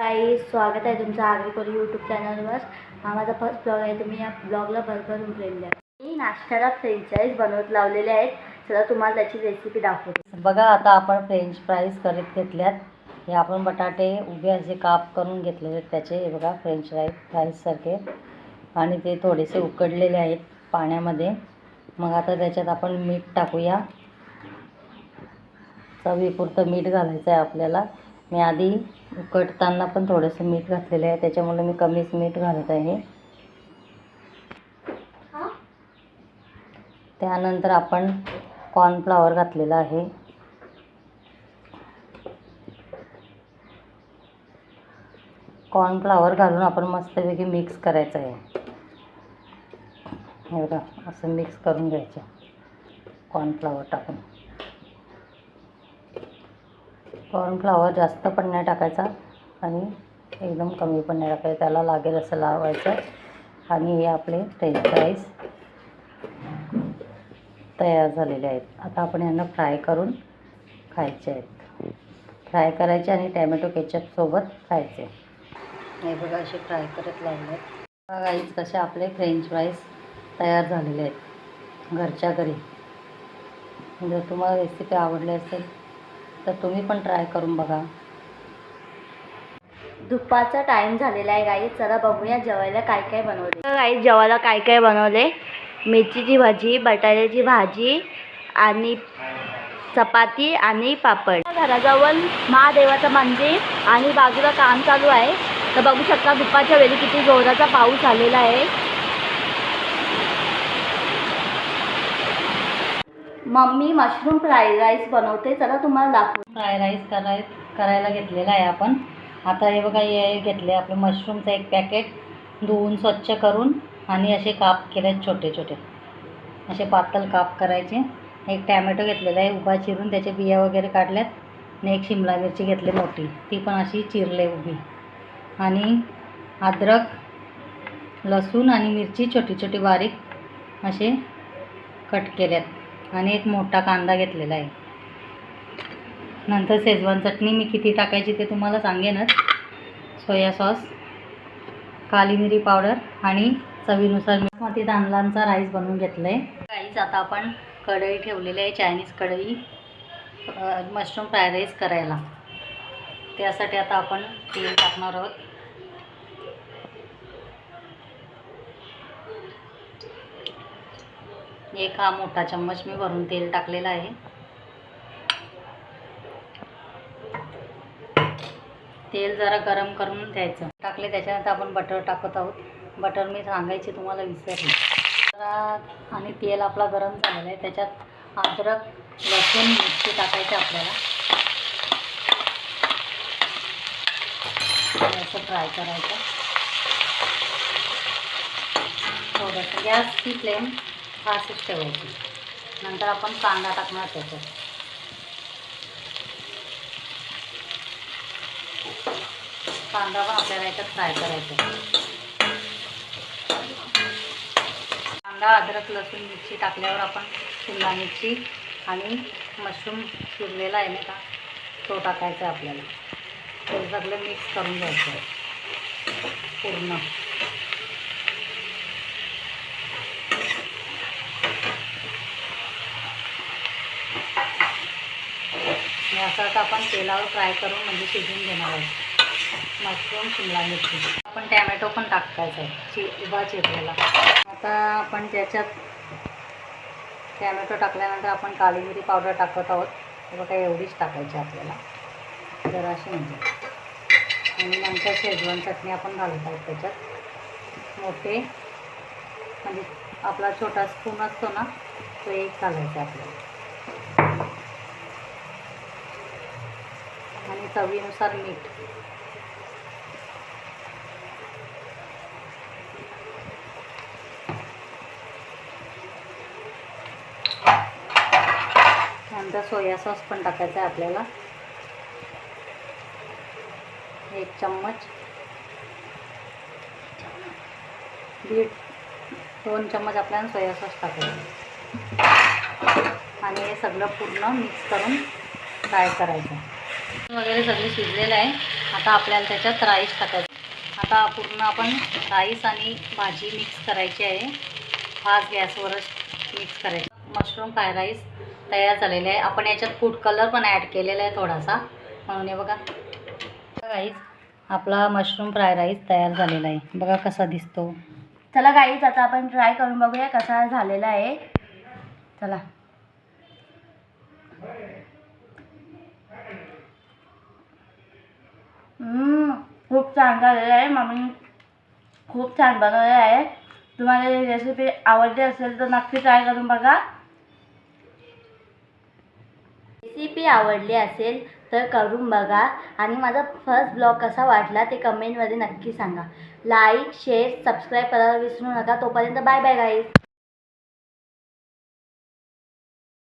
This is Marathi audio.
गाईज, स्वागत आहे तुमचं आगरी कोली यूट्यूब चॅनलवर. हा माझा फर्स्ट ब्लॉग आहे. तुम्ही या ब्लॉगला भरभरून प्रेम द्या. मी नाश्त्याला फ्रेंच फ्राईज बनवत लावलेले आहेत. चला तुम्हाला त्याची रेसिपी दाखवते. बघा, आता आपण फ्रेंच फ्राईज करत घेतल्यात. हे आपण बटाटे उभे असे काप करून घेतलेले आहेत त्याचे. हे बघा, फ्रेंच फ्राईजसारखे. आणि ते थोडेसे उकडलेले आहेत पाण्यामध्ये. मग आता त्याच्यात आपण मीठ टाकूया. चवीपुरतं मीठ घालायचं आहे आपल्याला. मी आधी उकडताना पण थोडंसं मीठ घातलेलं आहे, त्याच्यामुळे मी कमीच मीठ घालत आहे. त्यानंतर आपण कॉर्नफ्लॉवर घातलेलं आहे. कॉर्नफ्लॉवर घालून आपण मस्तपैकी मिक्स करायचं आहे. हे बघा, असं मिक्स करून घ्यायचं कॉर्नफ्लॉवर टाकून. कॉर्नफ्लॉवर जास्त पण नाही टाकायचा आणि एकदम कमी पण नाही टाकायचं. त्याला लागेल असं लावायचं. आणि हे आपले फ्रेंच फ्राईज तयार झालेले आहेत. आता आपण यांना फ्राय करून खायचे आहेत. फ्राय करायचे आणि टॅमॅटो केचपसोबत खायचे. हे बघा, असे फ्राय करत लावले आहेत. गाईज, कसे आपले फ्रेंच फ्राईज तयार झालेले आहेत घरच्या घरी. जर तुम्हाला रेसिपी आवडली असेल तर तुम्ही पण ट्राय करून बघा. दुपारचा टाइम झालेला आहे गाईज. चला बघूया जेवायला काय काय बनवले. गाईज, जेवायला काय काय बनवले. मिरचीची भाजी, बटाट्याची भाजी आणि चपाती आणि पापड. घराजवळ महादेवाचं मंदिर आणि बाजूला काम चालू आहे. तर बघू शकता दुपारच्या वेळी किती जोराचा पाऊस आलेला आहे. मम्मी मशरूम फ्राईड राईस बनवते. चला तुम्हाला दाखवू. फ्राय राईस करायला घेतलेला आहे आपण. आता हे बघा, हे घेतले आपले मशरूमचं एक पॅकेट. धुवून स्वच्छ करून आणि असे काप केले छोटे छोटे. असे पातळ काप करायचे. एक टॅमॅटो घेतलेला आहे उभा चिरून, त्याचे बिया वगैरे काढल्यात. आणि एक शिमला मिरची घेतली मोठी, ती पण अशी चिरले उभी. आणि अद्रक, लसूण आणि मिरची छोटी छोटी बारीक असे कट केल्यात. आणि एक मोठा कांदा घेतलेला आहे. नंतर शेजवान चटणी मी किती टाकायची ते तुम्हाला सांगेनच. सोया सॉस, काली मिरी पावडर आणि चवीनुसार मीठ. तांदळांचा राईस बनवून घेतलं आहे. राईस आता आपण कढई ठेवलेली आहे, चायनीज कढई, मशरूम फ्राय राईस करायला. त्यासाठी आता आपण तेल टाकणार आहोत. एक हा मोठा चम्मच मी भरून तेल टाकलेला आहे. तेल जरा गरम करून द्यायचं. टाकले त्याच्यानंतर आपण बटर टाकत आहोत. बटर मी सांगायचे तुम्हाला विसरले. आणि तेल आपला गरम झालेला आहे. त्याच्यात अद्रक, लसूण, मिरची टाकायचे आपल्याला. असं फ्राय करायचं. थोडंसं गॅसची फ्लेम फास्टच ठेवायची. नंतर आपण कांदा टाकणार त्याच्यात. कांदा पण आपल्याला याच्यात फ्राय करायचा. कांदा, अद्रक, लसूण, मिरची टाकल्यावर आपण शिमला मिरची आणि मशरूम चिरलेला आहे ना का, तो टाकायचा आहे आपल्याला. ते सगळं मिक्स करून घ्यायचं आहे पूर्ण. असं आपण तेलावर फ्राय करून म्हणजे शिजवून घेणार आहोत. मशरूम, शिमला मिरची, आपण टॅमॅटो पण टाकायचा आहे उभा चिरलेला. आता आपण त्याच्यात टॅमॅटो टाकल्यानंतर आपण काळी मिरी पावडर टाकत आहोत. बघा, एवढीच टाकायची आपल्याला जराशी म्हणजे. आणि नंतर शेजवान चटणी आपण घालत आहोत त्याच्यात. मोठे म्हणजे आपला छोटा स्पून असतो ना, तो एक घालायचा आपल्याला. आणि चवीनुसार मीठ. नंतर सोया सॉस पण टाकायचा आहे आपल्याला, 1 चम्मच. 2 चम्मच आपल्याला सोया सॉस टाकायचा. आणि हे सगळं पूर्ण मिक्स करून फ्राय करायचं. वगैरे सगळे शिजलेलं आहे. आता आपल्याला त्याच्यात राईस टाकायचं. आता पूर्ण आपण राईस आणि भाजी मिक्स करायची आहे. फास्ट गॅसवरच मिक्स करायचं. मशरूम फ्राय राईस तयार झालेले आहे. आपण याच्यात फूड कलर पण ॲड केलेला आहे थोडासा, म्हणून हे बघा गाईज आपला मशरूम फ्राय राईस तयार झालेला आहे. बघा कसा दिसतो. चला गाईज आता आपण ट्राय करून बघूया कसा झालेला आहे. चला. खूप छान झालेला आहे. मम्मीने खूप छान बनवलेलं आहे. तुम्हाला ही रेसिपी आवडली असेल तर नक्की ट्राय करून बघा. रेसिपी आवडली असेल तर करून बघा आणि माझा फर्स्ट ब्लॉग कसा वाटला ते कमेंटमध्ये नक्की सांगा. लाईक शेअर सबस्क्राईब करायला विसरू नका. तोपर्यंत बाय बाय गाईज.